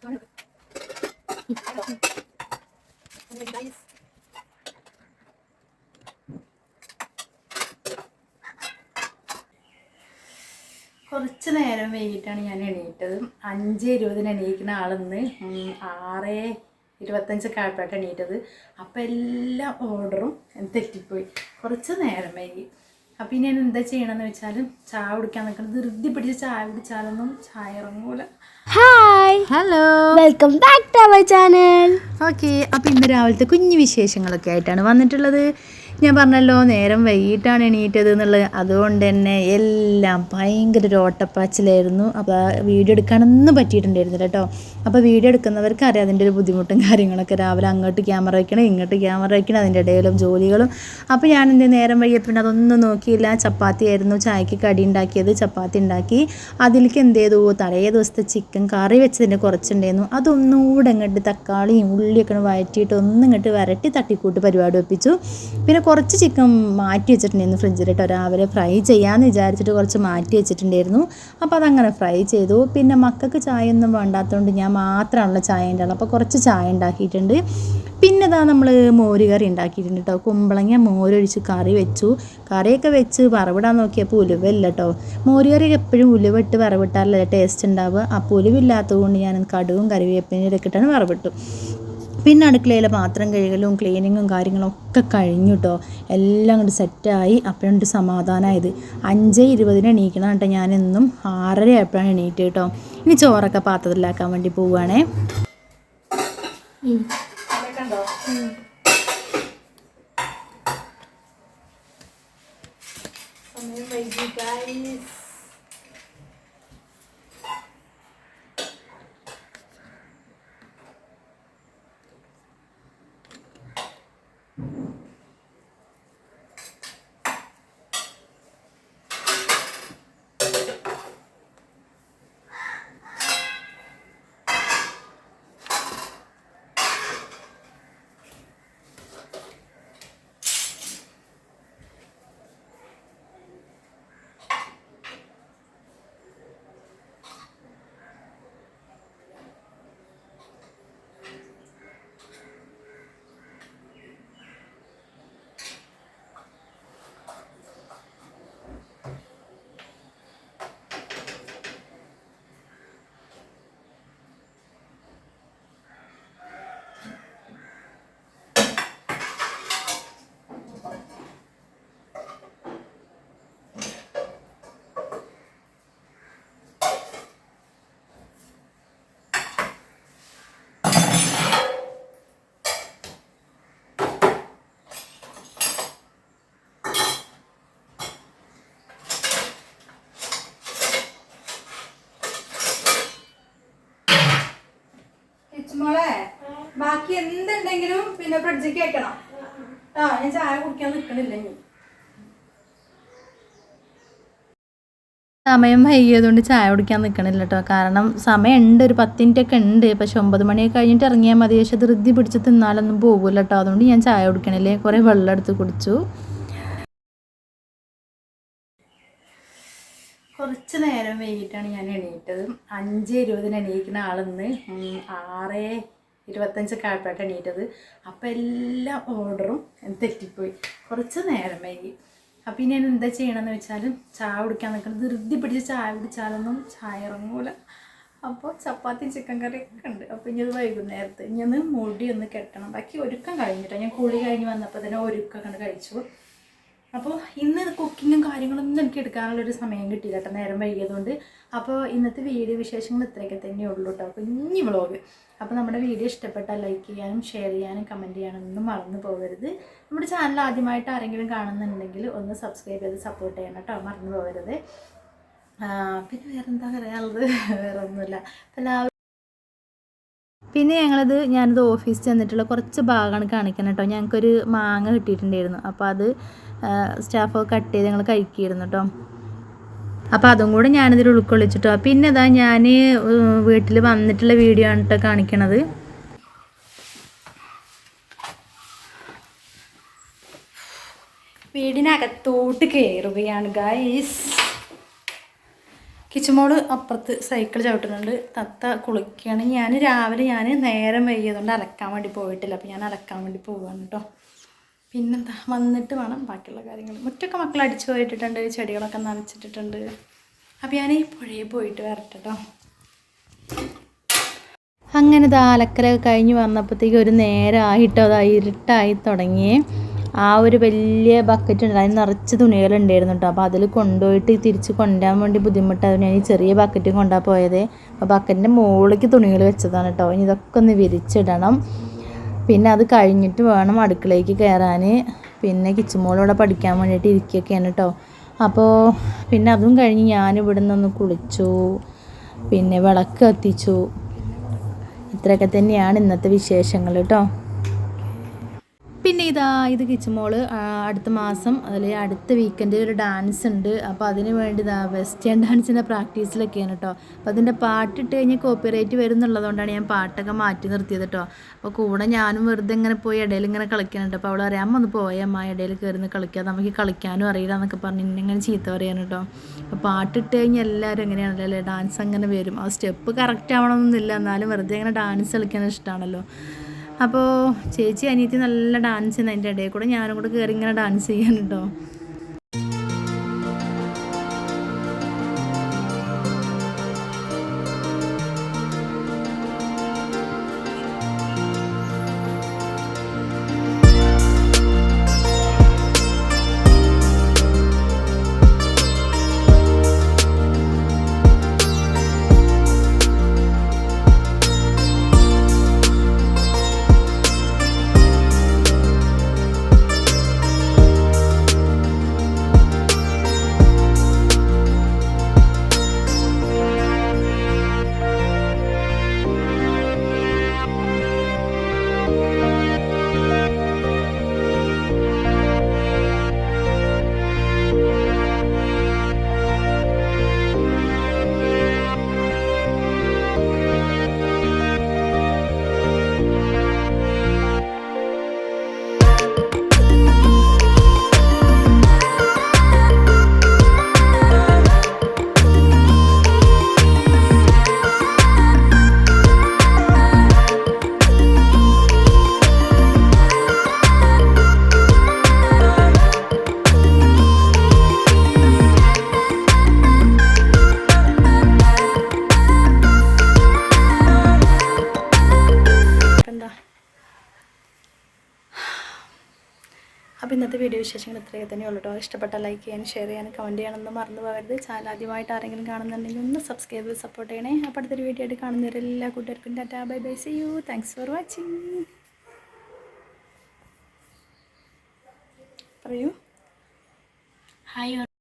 കുറച്ച് നേരം വൈകിട്ടാണ് ഞാൻ എണീറ്റത്. 5:20 എണീക്കുന്ന ആളിന്ന് 6:25 ആയപ്പോഴാണ് എണീറ്റത്. അപ്പം എല്ലാ ഓർഡറും തെറ്റിപ്പോയി, കുറച്ച് നേരം വൈകി. അപ്പം ഇനി ഞാൻ എന്താ ചെയ്യണമെന്ന് വെച്ചാൽ ചായ കുടിക്കാൻ നിൽക്കുന്നത്. ധൃതി പിടിച്ച് ചായ കുടിച്ചാലൊന്നും ചായ ഇറങ്ങൂല. Hi, hello, welcome back to our channel. Okay, അപ്പം ഇന്ന് രാവിലത്തെ കുഞ്ഞു വിശേഷങ്ങളൊക്കെ ആയിട്ടാണ് വന്നിട്ടുള്ളത്. ഞാൻ പറഞ്ഞല്ലോ നേരം വൈകിട്ടാണ് എണീറ്റത് എന്നുള്ളത്. അതുകൊണ്ട് തന്നെ എല്ലാം ഭയങ്കര ഒരു ഓട്ടപ്പാച്ചിലായിരുന്നു. അപ്പോൾ വീഡിയോ എടുക്കാനൊന്നും പറ്റിയിട്ടുണ്ടായിരുന്നില്ല കേട്ടോ. അപ്പോൾ വീഡിയോ എടുക്കുന്നവർക്ക് അറിയാം അതിൻ്റെ ഒരു ബുദ്ധിമുട്ടും കാര്യങ്ങളൊക്കെ. രാവിലെ അങ്ങോട്ട് ക്യാമറ വയ്ക്കണം, ഇങ്ങോട്ട് ക്യാമറ വയ്ക്കണം, അതിൻ്റെ ഇടയിലും ജോലികളും. അപ്പോൾ ഞാൻ എൻ്റെ നേരം വൈകിയപ്പോൾ പിന്നെ അതൊന്നും നോക്കിയില്ല. ചപ്പാത്തി ആയിരുന്നു ചായക്ക് കടി ഉണ്ടാക്കിയത്. ചപ്പാത്തി ഉണ്ടാക്കി, അതിലേക്ക് എന്ത് ചെയ്തു, തലേ ദിവസത്തെ ചിക്കൻ കറി വെച്ചതിൻ്റെ കുറച്ചുണ്ടായിരുന്നു. അതൊന്നുകൂടെ ഇങ്ങോട്ട് തക്കാളിയും ഉള്ളിയൊക്കെ വഴറ്റിയിട്ട് ഒന്നിങ്ങോട്ട് വരട്ടി തട്ടിക്കൂട്ട് പരിപാടി ഒപ്പിച്ചു. പിന്നെ കുറച്ച് ചിക്കൻ മാറ്റി വെച്ചിട്ടുണ്ടായിരുന്നു ഫ്രിഡ്ജിൽ കേട്ടോ. രാവിലെ ഫ്രൈ ചെയ്യാമെന്ന് വിചാരിച്ചിട്ട് കുറച്ച് മാറ്റി വെച്ചിട്ടുണ്ടായിരുന്നു. അപ്പോൾ അതങ്ങനെ ഫ്രൈ ചെയ്തു. പിന്നെ മക്കൾക്ക് ചായ ഒന്നും വേണ്ടാത്തതുകൊണ്ട് ഞാൻ മാത്രമാണല്ലോ ചായ ഉണ്ടാവുള്ളൂ. അപ്പോൾ കുറച്ച് ചായ ഉണ്ടാക്കിയിട്ടുണ്ട്. പിന്നെ ഇതാ നമ്മൾ മോരുകറി ഉണ്ടാക്കിയിട്ടുണ്ട് കേട്ടോ. കുമ്പളങ്ങ മോരൊഴിച്ച് കറി വെച്ചു. കറിയൊക്കെ വെച്ച് വറവിടാൻ നോക്കിയപ്പോൾ ഉലുവല്ല കേട്ടോ. മോരുകറി എപ്പോഴും ഉലുവിട്ട് വറവിട്ടാലല്ലേ ടേസ്റ്റ് ഉണ്ടാവുക. അപ്പോൾ ഉലുവില്ലാത്തത് കൊണ്ട് ഞാൻ കടുകും കറിവേപ്പിനൊക്കെ ഇട്ടാണ് വറവിട്ടു. പിന്നെ അടുക്കളയിലെ പാത്രം കഴുകലും ക്ലീനിങ്ങും കാര്യങ്ങളൊക്കെ കഴിഞ്ഞു കേട്ടോ. എല്ലാം കൊണ്ട് സെറ്റായി. അപ്പോഴൊരു സമാധാനമായത്. 5:20 എണീക്കണം കേട്ടോ. ഞാനെന്നും 6:30 ആയപ്പോഴാണ് എണീറ്റ് കേട്ടോ. ഇനി ചോറൊക്കെ പാത്രത്തിലാക്കാൻ വേണ്ടി പോവുകയാണേ. മോളെ, ബാക്കി എന്തുണ്ടെങ്കിലും പിന്നെ ഫ്രിഡ്ജിക്ക് വെക്കണം. ഞാൻ ചായ കുടിക്കാൻ നിൽക്കണില്ല. ഇനി സമയം വൈകിയതുകൊണ്ട് ചായ കുടിക്കാൻ നിൽക്കണില്ല കേട്ടോ. കാരണം സമയം ഉണ്ട്, ഒരു 10 മിനിറ്റൊക്കെ ഉണ്ട്. പക്ഷെ 9 മണിയൊക്കെ കഴിഞ്ഞിട്ട് ഇറങ്ങിയാൽ മതി. പക്ഷെ ധൃതി പിടിച്ച് തിന്നാലൊന്നും പോകില്ല കേട്ടോ. അതുകൊണ്ട് ഞാൻ ചായ കുടിക്കണില്ലേ. കുറേ വെള്ളം എടുത്ത് കുടിച്ചു. കുറച്ച് നേരം വൈകിട്ടാണ് ഞാൻ എണീറ്റത്. 5:20 എണീക്കുന്ന ആളിന്ന് 6:25 ആയപ്പോഴാണ് എണീറ്റത്. അപ്പോൾ എല്ലാ ഓർഡറും തെറ്റിപ്പോയി, കുറച്ച് നേരം വൈകി. അപ്പം ഇനി ഞാൻ എന്താ ചെയ്യണമെന്ന് വെച്ചാൽ ചായ കുടിക്കാൻ നിൽക്കുന്നത്. ധൃതി പിടിച്ച് ചായ കുടിച്ചാലൊന്നും ചായ ഇറങ്ങൂല. അപ്പോൾ ചപ്പാത്തി ചിക്കൻ കറിയൊക്കെ ഉണ്ട്. അപ്പോൾ ഇനി അത് വൈകുന്നേരത്ത് ഇനി ഒന്ന് മുടി ഒന്ന് കെട്ടണം. ബാക്കി ഒരുക്കം കഴിഞ്ഞിട്ടോ. ഞാൻ കുളി കഴിഞ്ഞ് വന്നപ്പോൾ തന്നെ ഒരുക്കം കഴിച്ചു. അപ്പോൾ ഇന്ന് കുക്കിങ്ങും കാര്യങ്ങളൊന്നും എനിക്ക് എടുക്കാനുള്ളൊരു സമയം കിട്ടിയില്ല കേട്ടോ, നേരം വൈകിയതുകൊണ്ട്. അപ്പോൾ ഇന്നത്തെ വീഡിയോ വിശേഷങ്ങൾ ഇത്രയൊക്കെ തന്നെ ഉള്ളൂ കേട്ടോ. അപ്പോൾ ഇനി വ്ളോഗ്. അപ്പോൾ നമ്മുടെ വീഡിയോ ഇഷ്ടപ്പെട്ടാൽ ലൈക്ക് ചെയ്യാനും ഷെയർ ചെയ്യാനും കമൻറ്റ് ചെയ്യാനൊന്നും മറന്നു പോകരുത്. നമ്മുടെ ചാനൽ ആദ്യമായിട്ട് ആരെങ്കിലും കാണുന്നുണ്ടെങ്കിൽ ഒന്ന് സബ്സ്ക്രൈബ് ചെയ്ത് സപ്പോർട്ട് ചെയ്യണം കേട്ടോ, മറന്നു പോകരുത്. പിന്നെ വേറെന്താ പറയാനുള്ളത്? വേറെ ഒന്നുമില്ല. പിന്നെ ഞാനിത് ഓഫീസിൽ ചെന്നിട്ടുള്ള കുറച്ച് ഭാഗമാണ് കാണിക്കണം കേട്ടോ. ഞങ്ങൾക്കൊരു മാങ്ങ കിട്ടിയിട്ടുണ്ടായിരുന്നു. അപ്പോൾ അത് സ്റ്റാഫൊക്കെ കട്ട് ചെയ്ത് ഞങ്ങൾ കഴിക്കുമായിരുന്നു കേട്ടോ. അപ്പോൾ അതും കൂടെ ഞാനിതിൽ ഉൾക്കൊള്ളിച്ചിട്ടോ. പിന്നെ ഇതാ ഞാൻ വീട്ടിൽ വന്നിട്ടുള്ള വീഡിയോ ആണ് കേട്ടോ കാണിക്കണത്. വീടിനകത്തോട്ട് കയറുകയാണ് ഗൈസ്. കിച്ചുമോള് അപ്പുറത്ത് സൈക്കിൾ ചവിട്ടുന്നുണ്ട്. തത്ത കുളിക്കുകയാണ്. രാവിലെ നേരം വൈകിയതുകൊണ്ട് അലക്കാൻ വേണ്ടി പോയിട്ടില്ല. അപ്പോൾ ഞാൻ അലക്കാൻ വേണ്ടി പോവുകയാണ് കേട്ടോ. പിന്നെന്താ, വന്നിട്ട് വേണം ബാക്കിയുള്ള കാര്യങ്ങൾ. മുറ്റൊക്കെ മക്കൾ അടിച്ചു പോയിട്ടിട്ടുണ്ട്, ചെടികളൊക്കെ നനച്ചിട്ടിട്ടുണ്ട്. അപ്പോൾ ഞാൻ പുഴയിൽ പോയിട്ട് വരട്ടെ കേട്ടോ. അങ്ങനെ അലക്കലൊക്കെ കഴിഞ്ഞ് വന്നപ്പോഴത്തേക്ക് ഒരു നേരമായിട്ടോ, ഇരുട്ടായി തുടങ്ങി. ആ ഒരു വലിയ ബക്കറ്റ് ഉണ്ട്, അതിന് നിറച്ച് തുണികളുണ്ടായിരുന്നു കേട്ടോ. അപ്പോൾ അതിൽ കൊണ്ടുപോയിട്ട് തിരിച്ച് കൊണ്ടുവരാൻ വേണ്ടി ബുദ്ധിമുട്ടായിരുന്നു. ഞാൻ ഈ ചെറിയ ബക്കറ്റും കൊണ്ടാണ് പോയത്. അപ്പോൾ ബക്കറ്റിൻ്റെ മുകളിലേക്ക് തുണികൾ വെച്ചതാണ് കേട്ടോ. ഇനി ഇതൊക്കെ ഒന്ന് വിരിച്ചിടണം. പിന്നെ അത് കഴിഞ്ഞിട്ട് വേണം അടുക്കളയ്ക്ക് കയറാൻ. പിന്നെ കിച്ചുമോളോടെ പഠിക്കാൻ വേണ്ടിയിട്ട് ഇരിക്കുകയൊക്കെയാണ് കേട്ടോ. അപ്പോൾ പിന്നെ അതും കഴിഞ്ഞ് ഞാൻ ഇവിടെ നിന്നൊന്ന് കുളിച്ചു, പിന്നെ വിളക്ക് കത്തിച്ചു. ഇത്രയൊക്കെ തന്നെയാണ് ഇന്നത്തെ വിശേഷങ്ങൾ കേട്ടോ. പിന്നെ ഇത് കിച്ചുമോള് അടുത്ത മാസം അതിൽ അടുത്ത വീക്കെൻഡിൽ ഒരു ഡാൻസ് ഉണ്ട്. അപ്പോൾ അതിന് വേണ്ടി വെസ്റ്റേൺ ഡാൻസിൻ്റെ പ്രാക്ടീസിലൊക്കെയാണ് കേട്ടോ. അപ്പോൾ അതിൻ്റെ പാട്ടിട്ട് കഴിഞ്ഞ് കോപ്പിറൈറ്റ് വരും എന്നുള്ളതുകൊണ്ടാണ് ഞാൻ പാട്ടൊക്കെ മാറ്റി നിർത്തിയത് കേട്ടോ. അപ്പോൾ കൂടെ ഞാനും വെറുതെ ഇങ്ങനെ പോയി ഇടയിൽ ഇങ്ങനെ കളിക്കാനുണ്ട്. അപ്പോൾ അവൾ അറിയാൻ വന്ന് പോയമ്മ ഇടയിൽ കയറുന്ന കളിക്കുക, നമുക്ക് കളിക്കാനും അറിയില്ല എന്നൊക്കെ പറഞ്ഞ് ഇങ്ങനെ ചീത്ത പറയാൻ കേട്ടോ. അപ്പോൾ പാട്ടിട്ട് കഴിഞ്ഞാൽ എല്ലാവരും എങ്ങനെയാണല്ലോ അല്ലേ, ഡാൻസ് അങ്ങനെ വരും. ആ സ്റ്റെപ്പ് കറക്റ്റ് ആവണമെന്നൊന്നുമില്ല, എന്നാലും വെറുതെ ഇങ്ങനെ ഡാൻസ് കളിക്കാൻ ഇഷ്ടമാണല്ലോ. അപ്പോൾ ചേച്ചി അനിയത്തി നല്ല ഡാൻസ് ചെയ്യുന്ന, അതിൻ്റെ ഇടയിൽ കൂടെ ഞാനും കൂടെ കയറി ഇങ്ങനെ ഡാൻസ് ചെയ്യാൻ കേട്ടോ. അപ്പോൾ ഇന്നത്തെ വീഡിയോ വിശേഷങ്ങൾ ഇത്രയൊക്കെ തന്നെ ഉള്ളൂ കേട്ടോ. ഇഷ്ടപ്പെട്ട ലൈക്ക് ചെയ്യാനും ഷെയർ ചെയ്യാനും കമൻറ്റ് ചെയ്യാനൊന്നും മറന്നു പോകരുത്. ചാനൽ ആദ്യമായിട്ട് ആരെങ്കിലും കാണുന്നുണ്ടെങ്കിൽ ഒന്ന് സബ്സ്ക്രൈബ് ചെയ്ത് സപ്പോർട്ട് ചെയ്യണേ. അപ്പോൾ അടുത്തൊരു വീഡിയോ ആയിട്ട് കാണുന്നവരെല്ലാ കൂട്ടുകാർക്കും tata bye bye, see you, thanks for watching. പറയൂ ഹായ്.